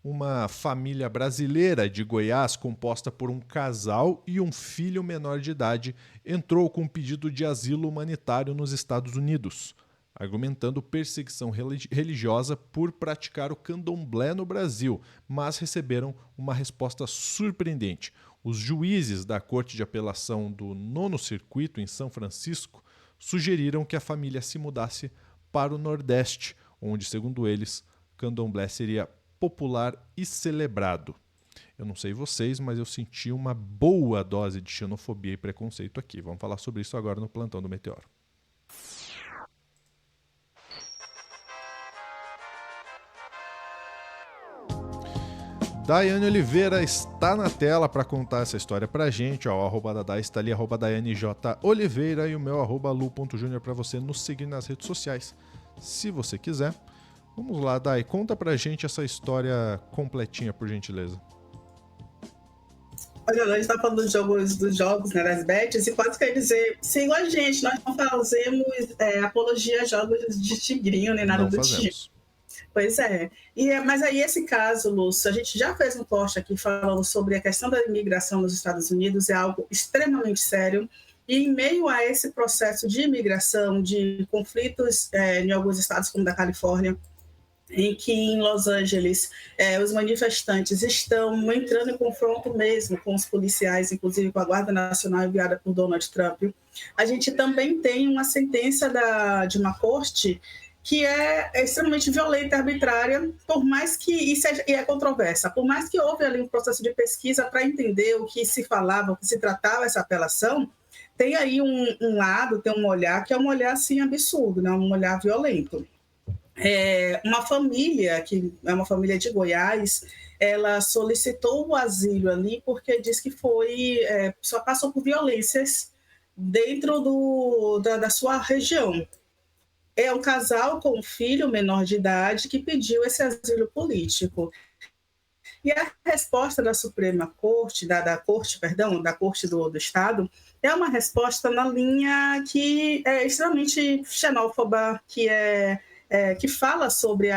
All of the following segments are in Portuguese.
uma família brasileira de Goiás, composta por um casal e um filho menor de idade, entrou com um pedido de asilo humanitário nos Estados Unidos, argumentando perseguição religiosa por praticar o candomblé no Brasil, mas receberam uma resposta surpreendente. Os juízes da Corte de Apelação do Nono Circuito, em São Francisco, sugeriram que a família se mudasse para o Nordeste, onde, segundo eles, candomblé seria popular e celebrado. Eu não sei vocês, mas eu senti uma boa dose de xenofobia e preconceito aqui. Vamos falar sobre isso agora no Plantão do Meteoro. Daiane Oliveira está na tela para contar essa história pra gente. Ó, o arroba da Dai está ali, arroba Daiane J. Oliveira, e o meu arroba lu.junior para você nos seguir nas redes sociais, se você quiser. Vamos lá, Dai, conta pra gente essa história completinha, por gentileza. Olha, a gente está falando dos jogos, né, das bets, e quase quer dizer, siga a gente, nós não fazemos apologia a jogos de tigrinho, nem nada Não do fazemos. tipo. Pois é. Mas aí esse caso, Lúcio, a gente já fez um post aqui falando sobre a questão da imigração nos Estados Unidos, é algo extremamente sério, e em meio a esse processo de imigração, de conflitos em alguns estados como da Califórnia, em que em Los Angeles os manifestantes estão entrando em confronto mesmo com os policiais, inclusive com a Guarda Nacional enviada por Donald Trump. A gente também tem uma sentença de uma corte que é extremamente violenta e arbitrária, por mais que isso é controversa, por mais que houve ali um processo de pesquisa para entender o que se falava, o que se tratava essa apelação, tem aí um lado, tem um olhar que é um olhar assim absurdo, né? Um olhar violento. Uma família, que é uma família de Goiás, ela solicitou o asilo ali porque diz que só passou por violências dentro da sua região. É um casal com um filho menor de idade que pediu esse asilo político. E a resposta da Suprema Corte, da Corte do Estado, é uma resposta na linha que é extremamente xenófoba, que fala sobre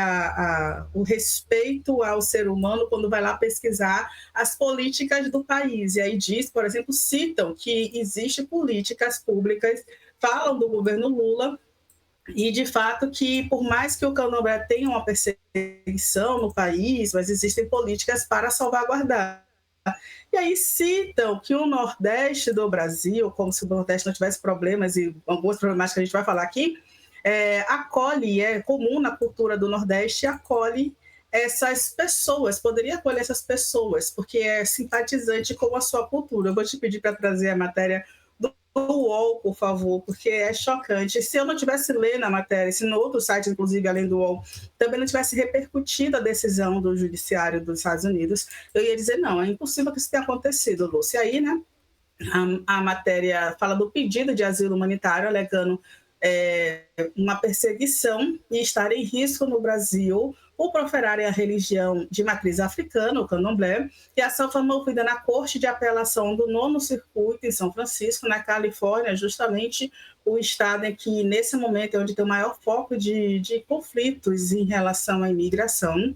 o respeito ao ser humano quando vai lá pesquisar as políticas do país. E aí diz, por exemplo, citam que existem políticas públicas, falam do governo Lula, e, de fato, que por mais que o candomblé tenha uma perseguição no país, mas existem políticas para salvaguardar. E aí citam que o Nordeste do Brasil, como se o Nordeste não tivesse problemas e algumas problemáticas que a gente vai falar aqui, acolhe, é comum na cultura do Nordeste, acolhe essas pessoas, poderia acolher essas pessoas, porque é simpatizante com a sua cultura. Eu vou te pedir para trazer a matéria do UOL, por favor, porque é chocante. Se eu não tivesse lendo a matéria, se no outro site, inclusive, além do UOL, também não tivesse repercutido a decisão do judiciário dos Estados Unidos, eu ia dizer, não, é impossível que isso tenha acontecido, Lúcia. Aí, né, a matéria fala do pedido de asilo humanitário, alegando uma perseguição e estar em risco no Brasil por proferarem a religião de matriz africana, o candomblé, e a ação foi movida na Corte de Apelação do Nono Circuito, em São Francisco, na Califórnia, justamente o estado em que, nesse momento, é onde tem o maior foco de conflitos em relação à imigração.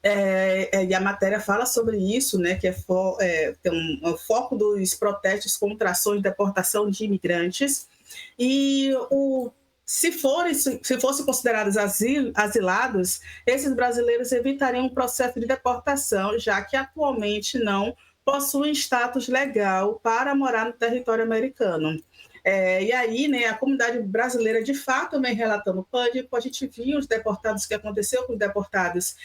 E a matéria fala sobre isso, né, que tem um foco dos protestos contra ações de deportação de imigrantes, e se fossem considerados asilados, esses brasileiros evitariam um processo de deportação, já que atualmente não possuem status legal para morar no território americano. E aí, né, a comunidade brasileira, de fato, vem relatando o pânico. A gente viu os deportados, que aconteceu com os deportados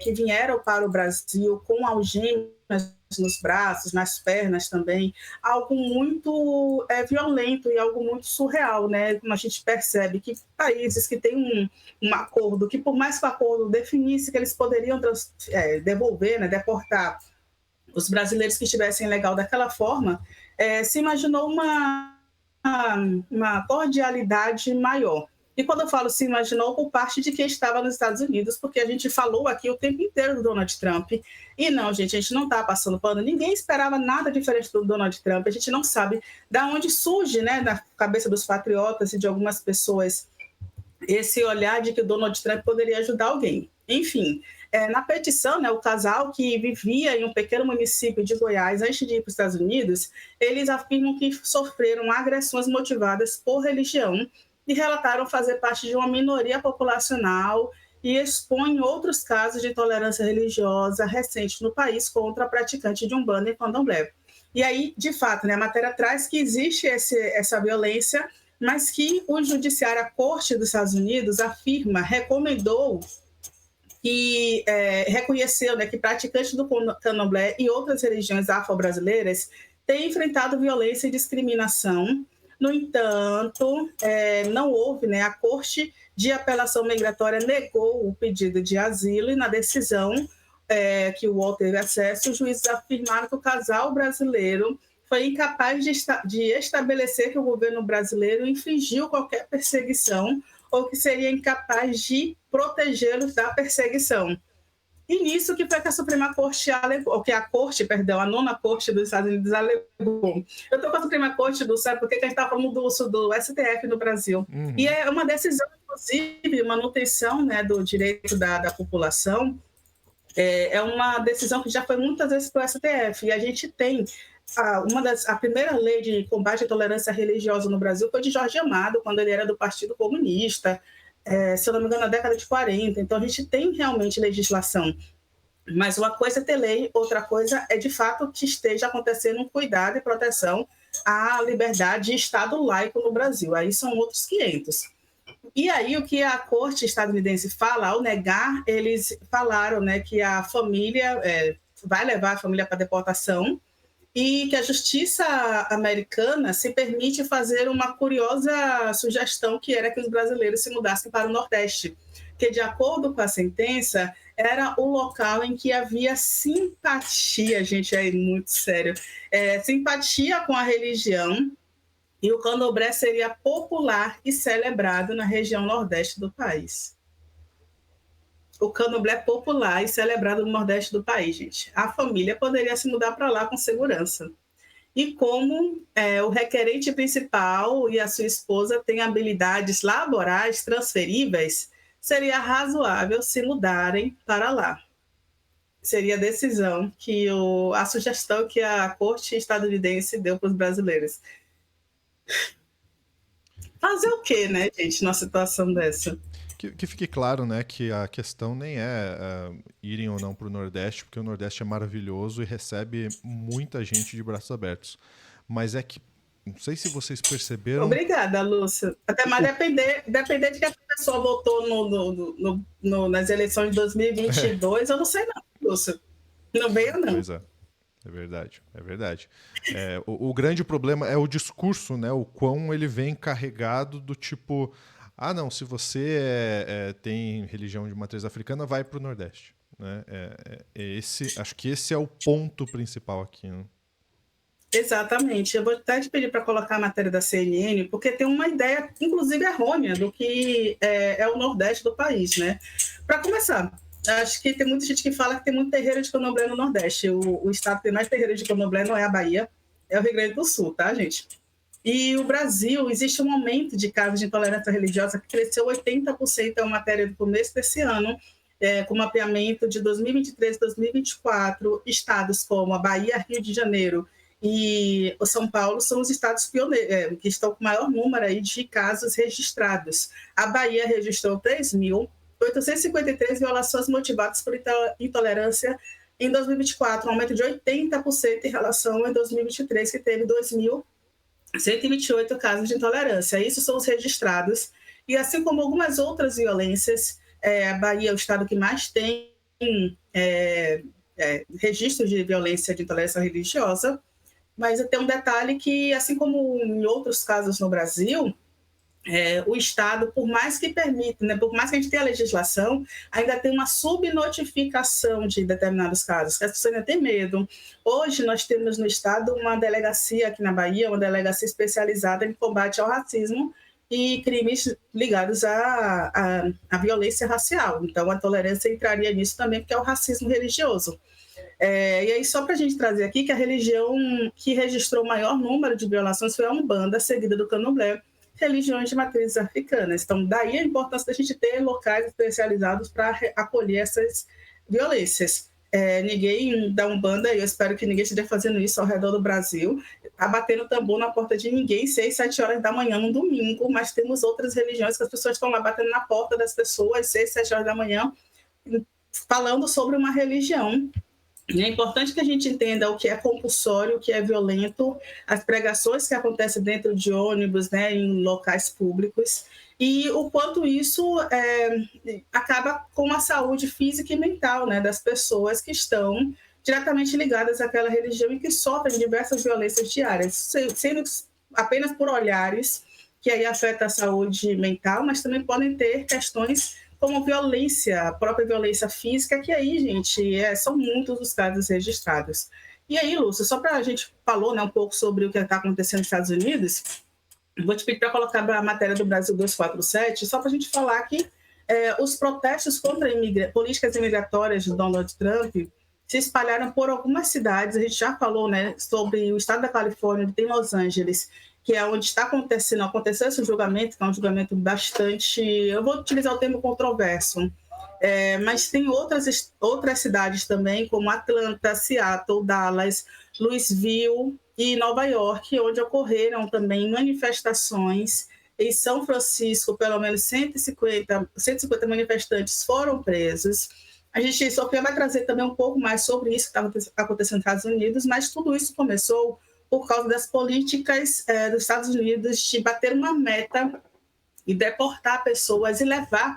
que vieram para o Brasil com algemas nos braços, nas pernas também, algo muito violento e algo muito surreal, né? Como a gente percebe que países que têm um acordo, que por mais que o acordo definisse que eles poderiam devolver, né, deportar os brasileiros que estivessem legal daquela forma, se imaginou uma cordialidade maior. E quando eu falo se imaginou, por parte de quem estava nos Estados Unidos, porque a gente falou aqui o tempo inteiro do Donald Trump. E não, gente, a gente não está passando pano. Ninguém esperava nada diferente do Donald Trump. A gente não sabe de onde surge, né, na cabeça dos patriotas e de algumas pessoas, esse olhar de que o Donald Trump poderia ajudar alguém. Enfim, Na petição, né, o casal que vivia em um pequeno município de Goiás antes de ir para os Estados Unidos, eles afirmam que sofreram agressões motivadas por religião e relataram fazer parte de uma minoria populacional e expõem outros casos de intolerância religiosa recentes no país contra praticantes de Umbanda e Candomblé. E aí, de fato, né, a matéria traz que existe essa violência, mas que o judiciário, a Corte dos Estados Unidos, recomendou que reconheceu, né, que praticantes do Candomblé e outras religiões afro-brasileiras têm enfrentado violência e discriminação. No entanto, não houve, né, a Corte de Apelação Migratória negou o pedido de asilo e na decisão que o UOL teve acesso, os juízes afirmaram que o casal brasileiro foi incapaz de estabelecer que o governo brasileiro infringiu qualquer perseguição ou que seria incapaz de protegê-los da perseguição. E nisso que foi que a Suprema Corte alegou, que a Corte, perdão, a nona Corte dos Estados Unidos alegou. Eu estou com a Suprema Corte do STF porque a gente está falando do STF no Brasil. Uhum. E é uma decisão, inclusive, manutenção, né, do direito da população, é uma decisão que já foi muitas vezes para o STF. E a gente tem a primeira lei de combate à intolerância religiosa no Brasil foi de Jorge Amado, quando ele era do Partido Comunista, se eu não me engano, na década de 40. Então, a gente tem realmente legislação. Mas uma coisa é ter lei, outra coisa é, de fato, que esteja acontecendo um cuidado e proteção à liberdade de Estado laico no Brasil. Aí são outros 500. E aí, o que a Corte estadunidense fala, ao negar, eles falaram, né, que a família vai levar a família para deportação e que a justiça americana se permite fazer uma curiosa sugestão, que era que os brasileiros se mudassem para o Nordeste, que, de acordo com a sentença, era o local em que havia simpatia, gente, é muito sério, simpatia com a religião, e o candomblé seria popular e celebrado na região nordeste do país. O candomblé popular e celebrado no nordeste do país, gente. A família poderia se mudar para lá com segurança. E como o requerente principal e a sua esposa têm habilidades laborais transferíveis, seria razoável se mudarem para lá. Seria a decisão a sugestão que a Corte estadunidense deu para os brasileiros. Fazer o quê, né, gente, numa situação dessa? Que fique claro, né, que a questão nem é irem ou não para o Nordeste, porque o Nordeste é maravilhoso e recebe muita gente de braços abertos. Mas é que, não sei se vocês perceberam... Obrigada, Lúcia. Até mais depender de que a pessoa votou nas eleições de 2022, eu não sei não, Lúcia. Não veio, não. Pois é. É verdade, é verdade. O grande problema é o discurso, né? O quão ele vem carregado do tipo... Ah, não, se você tem religião de matriz africana, vai para o Nordeste. Né? Acho que esse é o ponto principal aqui. Né? Exatamente. Eu vou até te pedir para colocar a matéria da CNN, porque tem uma ideia, inclusive errônea, do que é o Nordeste do país. Né? Para começar, acho que tem muita gente que fala que tem muito terreiro de candomblé no Nordeste. O estado que tem mais terreiro de candomblé não é a Bahia, é o Rio Grande do Sul, tá, gente? E o Brasil, existe um aumento de casos de intolerância religiosa que cresceu 80%, é uma matéria do começo desse ano, com mapeamento de 2023 e 2024. Estados como a Bahia, Rio de Janeiro e o São Paulo são os estados pioneiros, que estão com o maior número aí de casos registrados. A Bahia registrou 3.853 violações motivadas por intolerância em 2024, um aumento de 80% em relação a 2023, que teve 2.128 casos de intolerância. Isso são os registrados. E assim como algumas outras violências, a Bahia é o estado que mais tem registros de violência de intolerância religiosa. Mas tem um detalhe que, assim como em outros casos no Brasil, o Estado, por mais que permita, né, por mais que a gente tenha a legislação, ainda tem uma subnotificação de determinados casos, que as pessoas ainda têm medo. Hoje nós temos no Estado uma delegacia aqui na Bahia, uma delegacia especializada em combate ao racismo e crimes ligados à violência racial. Então a tolerância entraria nisso também, porque é o racismo religioso. E aí, só para a gente trazer aqui que a religião que registrou o maior número de violações foi a Umbanda, seguida do Candomblé, religiões de matrizes africanas. Então, daí a importância da gente ter locais especializados para acolher essas violências. Ninguém da Umbanda, eu espero que ninguém esteja fazendo isso ao redor do Brasil, está batendo tambor na porta de ninguém 6, 7 horas da manhã no domingo, mas temos outras religiões que as pessoas estão lá batendo na porta das pessoas 6, 7 horas da manhã, falando sobre uma religião. É importante que a gente entenda o que é compulsório, o que é violento, as pregações que acontecem dentro de ônibus, né, em locais públicos, e o quanto isso acaba com a saúde física e mental, né, das pessoas que estão diretamente ligadas àquela religião e que sofrem diversas violências diárias, sendo apenas por olhares, que aí afeta a saúde mental, mas também podem ter questões como violência, a própria violência física, que aí, gente, são muitos os casos registrados. E aí, Lúcia, só para a gente falou, né, um pouco sobre o que está acontecendo nos Estados Unidos, vou te pedir para colocar a matéria do Brasil 247, só para a gente falar que os protestos contra políticas imigratórias de Donald Trump se espalharam por algumas cidades. A gente já falou, né, sobre o estado da Califórnia, tem Los Angeles, que é onde aconteceu esse julgamento, que é um julgamento bastante, eu vou utilizar o termo controverso, mas tem outras cidades também, como Atlanta, Seattle, Dallas, Louisville e Nova York, onde ocorreram também manifestações. Em São Francisco, pelo menos 150 manifestantes foram presos. A gente, Sofia, vai trazer também um pouco mais sobre isso que está acontecendo nos Estados Unidos, mas tudo isso começou por causa das políticas dos Estados Unidos de bater uma meta e deportar pessoas e levar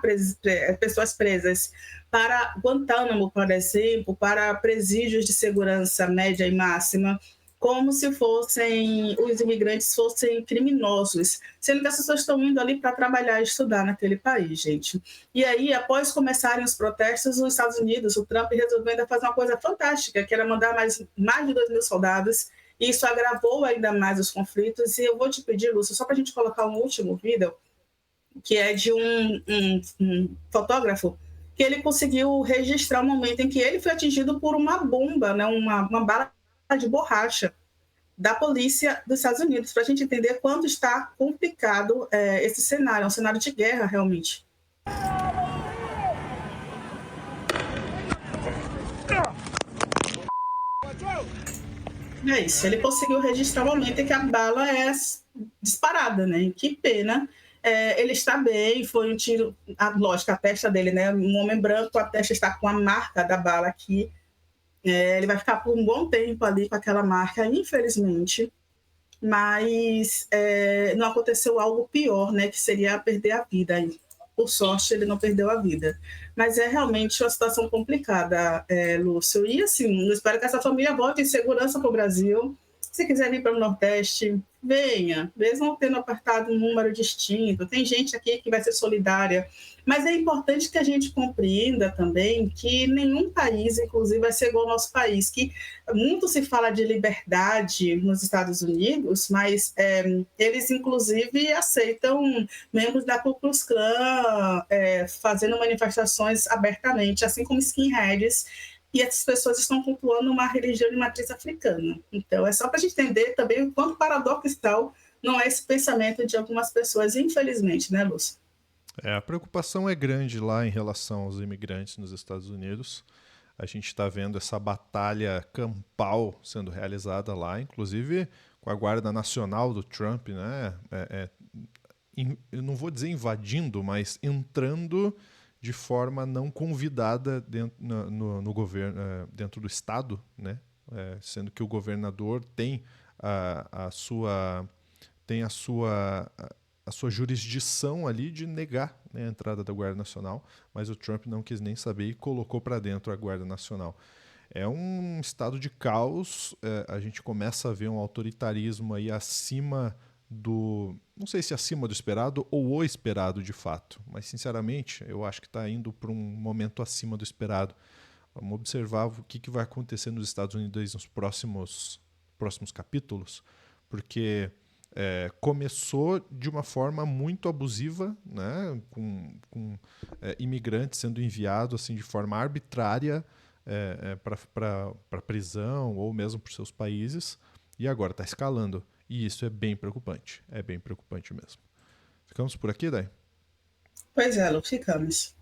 pessoas presas para Guantánamo, por exemplo, para presídios de segurança média e máxima, como se os imigrantes fossem criminosos, sendo que as pessoas estão indo ali para trabalhar e estudar naquele país, gente. E aí, após começarem os protestos, os Estados Unidos, o Trump resolveu ainda fazer uma coisa fantástica, que era mandar mais de 2.000 soldados, e isso agravou ainda mais os conflitos. E eu vou te pedir, Lúcia, só para a gente colocar um último vídeo, que é de um fotógrafo, que ele conseguiu registrar o momento em que ele foi atingido por uma bomba, né, uma bala de borracha da polícia dos Estados Unidos, para a gente entender quanto está complicado esse cenário, é um cenário de guerra, realmente. É isso, ele conseguiu registrar o momento em que a bala é disparada, né? Que pena. Ele está bem, foi um tiro, lógico, a testa dele, né? Um homem branco, a testa está com a marca da bala aqui. Ele vai ficar por um bom tempo ali com aquela marca, infelizmente. Mas não aconteceu algo pior, né? Que seria perder a vida aí. Por sorte, ele não perdeu a vida. Mas é realmente uma situação complicada, Lúcio. E assim, eu espero que essa família volte em segurança para o Brasil. Se quiser vir para o Nordeste, venha. Mesmo tendo apertado um número distinto. Tem gente aqui que vai ser solidária. Mas é importante que a gente compreenda também que nenhum país, inclusive, vai ser igual ao nosso país, que muito se fala de liberdade nos Estados Unidos, mas eles, inclusive, aceitam membros da Ku Klux Klan fazendo manifestações abertamente, assim como skinheads, e essas pessoas estão cultuando uma religião de matriz africana. Então, é só para a gente entender também o quanto paradoxal não é esse pensamento de algumas pessoas, infelizmente, né, Lúcia? A preocupação é grande lá em relação aos imigrantes nos Estados Unidos. A gente está vendo essa batalha campal sendo realizada lá, inclusive com a Guarda Nacional do Trump, né? Eu não vou dizer invadindo, mas entrando de forma não convidada dentro, no governo, dentro do Estado, né? Sendo que o governador tem a sua jurisdição ali de negar, né, a entrada da Guarda Nacional, mas o Trump não quis nem saber e colocou para dentro a Guarda Nacional. É um estado de caos, a gente começa a ver um autoritarismo aí acima do... não sei se acima do esperado ou o esperado de fato, mas sinceramente eu acho que está indo para um momento acima do esperado. Vamos observar o que vai acontecer nos Estados Unidos nos próximos capítulos, porque... começou de uma forma muito abusiva, né, com imigrantes sendo enviados assim, de forma arbitrária para prisão ou mesmo para seus países, e agora está escalando. E isso é bem preocupante mesmo. Ficamos por aqui, Dai? Pois é, Lu, ficamos.